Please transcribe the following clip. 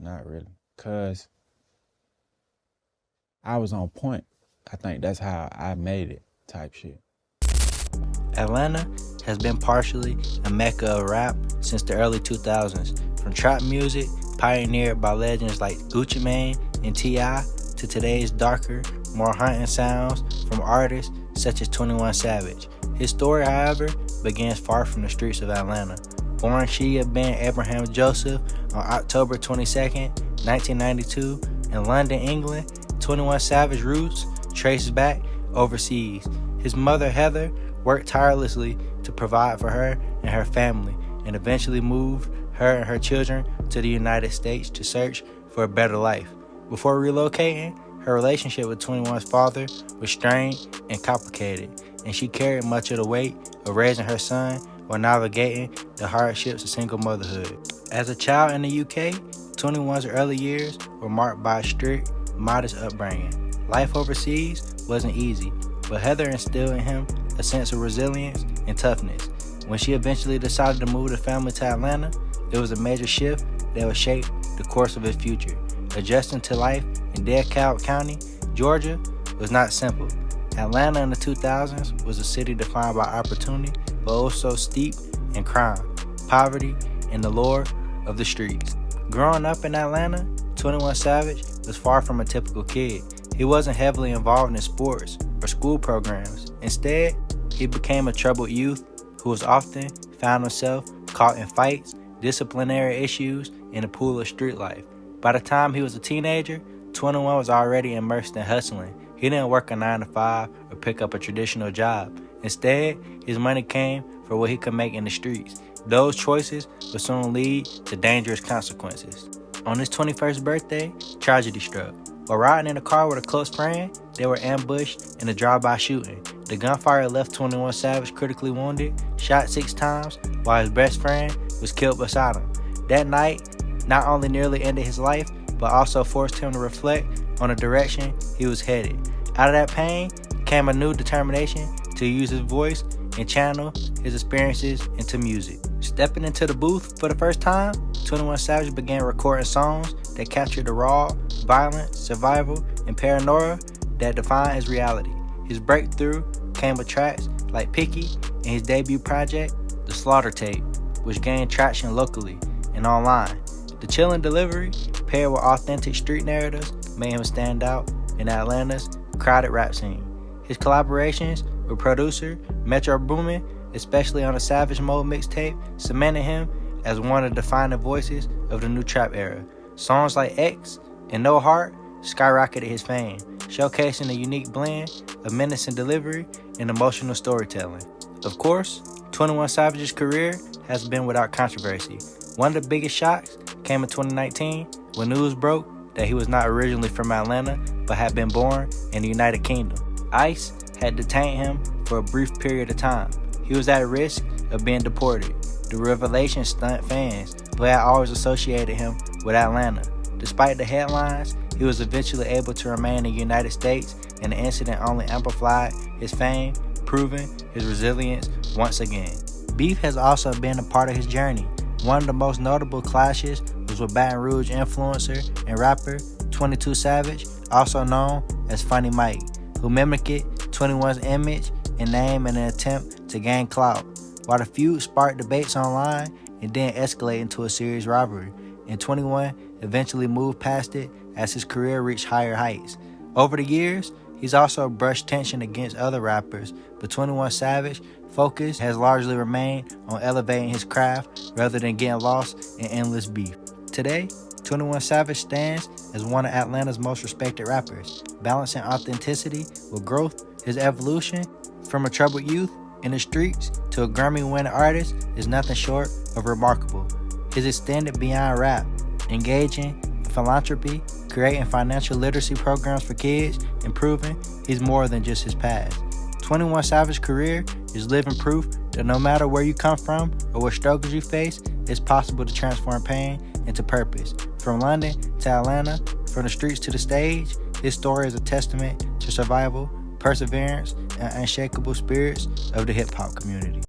not really. Because I was on point. I think that's how I made it type shit. Atlanta has been partially a Mecca of rap since the early 2000s. From trap music, pioneered by legends like Gucci Mane and T.I., to today's darker, more haunting sounds from artists such as 21 Savage. His story, however, begins far from the streets of Atlanta. Born Shia Ben Abraham Joseph on October 22, 1992, in London, England, 21 Savage roots traces back overseas. His mother, Heather, worked tirelessly to provide for her and her family, and eventually moved her and her children to the United States to search for a better life. Before relocating, her relationship with 21's father was strained and complicated, and she carried much of the weight of raising her son while navigating the hardships of single motherhood. As a child in the UK, 21's early years were marked by a strict, modest upbringing. Life overseas wasn't easy, but Heather instilled in him a sense of resilience and toughness. When she eventually decided to move the family to Atlanta, it was a major shift that would shape the course of his future. Adjusting to life in DeKalb County, Georgia, was not simple. Atlanta in the 2000s was a city defined by opportunity, but also steeped in crime, poverty, and the lure of the streets. Growing up in Atlanta, 21 Savage was far from a typical kid. He wasn't heavily involved in sports or school programs. Instead, he became a troubled youth who was often found himself caught in fights, disciplinary issues, and a pool of street life. By the time he was a teenager, 21 was already immersed in hustling. He didn't work a 9-to-5 or pick up a traditional job. Instead, his money came from what he could make in the streets. Those choices would soon lead to dangerous consequences. On his 21st birthday, tragedy struck. While riding in a car with a close friend, they were ambushed in a drive-by shooting. The gunfire left 21 Savage critically wounded, shot 6 times, while his best friend was killed beside him. That night not only nearly ended his life, but also forced him to reflect on the direction he was headed. Out of that pain came a new determination to use his voice and channel his experiences into music. Stepping into the booth for the first time, 21 Savage began recording songs that captured the raw, violence, survival, and paranoia that defined his reality. His breakthrough came with tracks like Picky and his debut project, The Slaughter Tape, which gained traction locally and online. The chilling delivery, paired with authentic street narratives, made him stand out in Atlanta's crowded rap scene. His collaborations with producer Metro Boomin, especially on the Savage Mode mixtape, cemented him as one of the defining voices of the new trap era. Songs like X and No Heart skyrocketed his fame, showcasing a unique blend of menacing delivery and emotional storytelling. Of course, 21 Savage's career has been without controversy. One of the biggest shocks came in 2019 when news broke that he was not originally from Atlanta but had been born in the United Kingdom. ICE had detained him for a brief period of time. He was at risk of being deported. The revelation stunned fans who had always associated him with Atlanta. Despite the headlines, he was eventually able to remain in the United States, and the incident only amplified his fame, proving his resilience once again. Beef has also been a part of his journey. One of the most notable clashes was with Baton Rouge influencer and rapper 22 Savage, also known as Funny Mike, who mimicked 21's image and name in an attempt to gain clout. While the feud sparked debates online, it then escalated into a serious rivalry, and 21 eventually moved past it as his career reached higher heights. Over the years, he's also brushed tension against other rappers, but 21 Savage focus has largely remained on elevating his craft rather than getting lost in endless beef. Today, 21 Savage stands as one of Atlanta's most respected rappers, balancing authenticity with growth. His evolution from a troubled youth in the streets to a Grammy-winning artist is nothing short of remarkable. He's extended beyond rap, engaging in philanthropy, creating financial literacy programs for kids, and proving he's more than just his past. 21 Savage's career is living proof that no matter where you come from or what struggles you face, it's possible to transform pain into purpose. From London to Atlanta, from the streets to the stage, his story is a testament to survival, perseverance, and unshakable spirits of the hip-hop community.